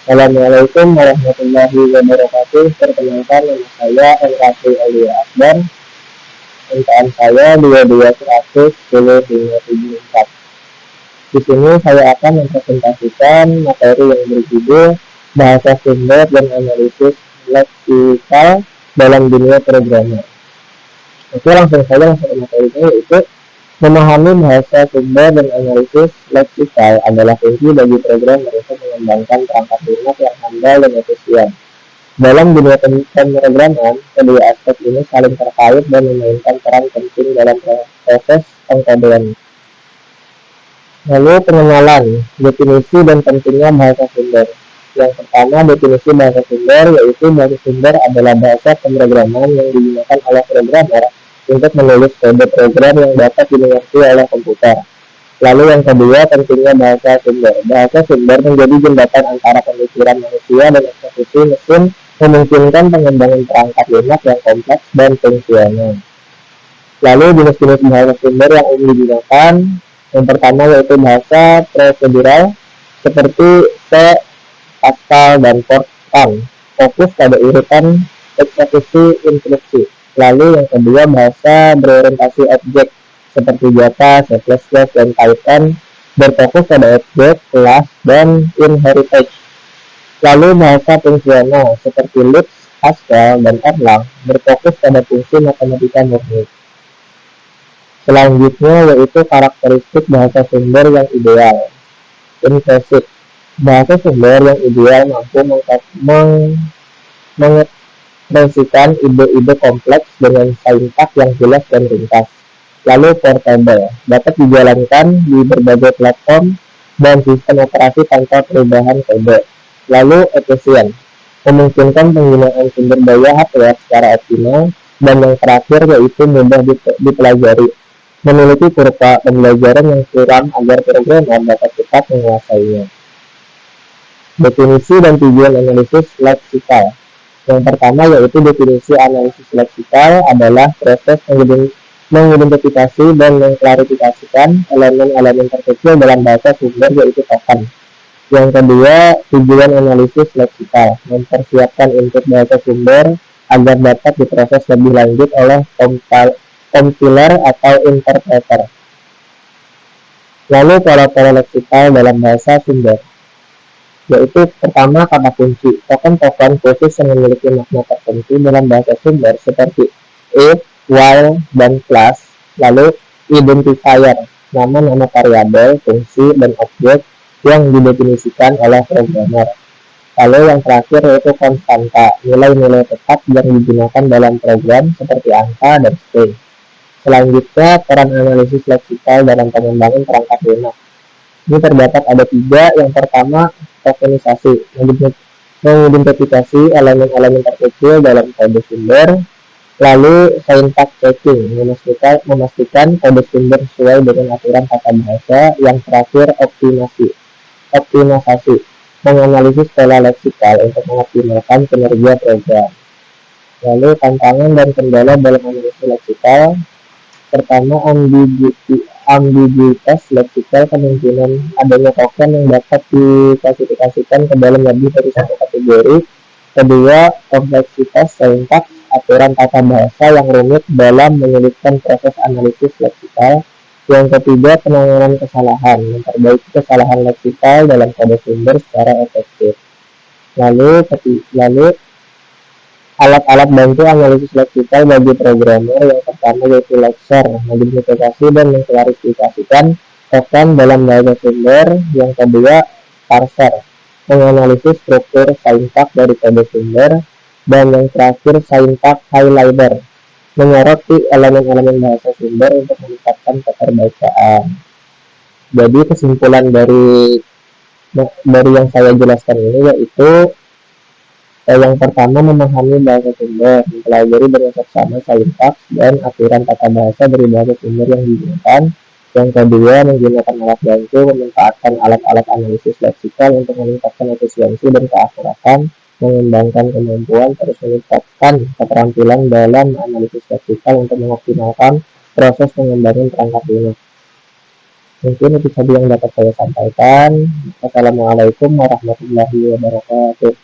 Assalamualaikum warahmatullahi wabarakatuh. Perkenalkan, nama saya Enrati Aulia Akbar. MTN saya 22100574. Di sini saya akan mempresentasikan materi yang berjudul Bahasa Sumber dan Analisis Leksikal dalam Dunia Programmer. Oke, langsung saja masuk ke materinya, yaitu memahami bahasa sumber dan analisis leksikal adalah kunci bagi programmer untuk mengembangkan perangkat lunak yang handal dan efisien. Dalam dunia pemrograman, kedua aspek ini saling terkait dan memainkan peran penting dalam proses pengkodean. Lalu pengenalan, definisi dan pentingnya bahasa sumber. Yang pertama, definisi bahasa sumber, yaitu bahasa sumber adalah bahasa pemrograman yang digunakan oleh programmer untuk menulis kode program yang dapat dimengerti oleh komputer. Lalu yang kedua, pentingnya bahasa sumber. Bahasa sumber menjadi jembatan antara pemikiran manusia dan eksekusi mesin, memungkinkan pengembangan perangkat lunak yang kompleks dan fungsional. Lalu jenis-jenis bahasa sumber yang umum digunakan, yang pertama yaitu bahasa prosedural seperti C, Pascal, dan Fortran, fokus pada urutan eksekusi instruksi. Lalu yang kedua, bahasa berorientasi objek seperti Java, C++, dan Python, berfokus pada objek, kelas, dan inheritance. Lalu bahasa fungsional seperti Lisp, Haskell, dan Erlang, berfokus pada fungsi matematika murni. Selanjutnya yaitu karakteristik bahasa sumber yang ideal. Implicit, bahasa sumber yang ideal mampu mengekspresikan ide-ide kompleks dengan sintaks yang jelas dan ringkas. Lalu portable, dapat dijalankan di berbagai platform dan sistem operasi tanpa perubahan kode. Lalu efisien, memungkinkan penggunaan sumber daya hardware secara optimal. Dan yang terakhir yaitu mudah dipelajari, memiliki kurva pembelajaran yang curam agar programmer dapat cepat menguasainya. Definisi dan tujuan analisis leksikal. Yang pertama yaitu definisi analisis leksikal adalah proses mengidentifikasi dan mengklarifikasikan elemen-elemen terkecil dalam bahasa sumber yaitu token. Yang kedua, tujuan analisis leksikal, mempersiapkan input bahasa sumber agar dapat diproses lebih lanjut oleh compiler atau interpreter. Lalu pola-pola leksikal dalam bahasa sumber, yaitu pertama kata kunci. Token-token khusus yang memiliki makna tertentu dalam bahasa sumber seperti if, while, dan class. Lalu identifier, nama-nama variabel, fungsi, dan objek yang didefinisikan oleh programmer. Lalu yang terakhir yaitu konstanta, nilai-nilai tetap yang digunakan dalam program seperti angka dan string. Selanjutnya, peran analisis leksikal dalam pengembangan perangkat lunak. Ini terdapat ada 3. Yang pertama, tokenisasi, mengidentifikasi elemen-elemen terkecil dalam kode sumber. Lalu syntax checking, memastikan kode sumber sesuai dengan aturan tata bahasa. Yang terakhir, optimisasi, menganalisis pola leksikal untuk mengoptimalkan kinerja program. Lalu tantangan dan kendala dalam analisis leksikal. Pertama, ambiguitas leksikal, kemungkinan adanya token yang dapat diklasifikasikan ke dalam lebih dari satu kategori. Kedua, kompleksitas sintaks, aturan tata bahasa yang rumit dalam menyulitkan proses analisis leksikal. Yang ketiga, penanganan kesalahan, memperbaiki kesalahan leksikal dalam kode sumber secara efektif. Lalu alat-alat bantu analisis leksikal bagi programmer. Yang pertama yaitu lexer, mengidentifikasi dan mengklarifikasikan token dalam bahasa sumber. Yang kedua, parser, menganalisis struktur sintaks dari kode sumber. Dan yang terakhir, sintaks highlighter, menyoroti elemen-elemen bahasa sumber untuk meningkatkan keterbacaan. Jadi kesimpulan dari yang saya jelaskan ini yaitu yang pertama, memahami bahasa sumber, mempelajari dengan seksama sintaks dan aturan tata bahasa dari bahasa sumber yang digunakan. Yang kedua, menggunakan alat bantu, memanfaatkan alat-alat analisis leksikal untuk meningkatkan efisiensi dan keakuratan, mengembangkan kemampuan, terus meningkatkan keterampilan dalam analisis leksikal untuk mengoptimalkan proses pengembangan perangkat lunak. Mungkin itu saja yang dapat saya sampaikan. Assalamualaikum warahmatullahi wabarakatuh.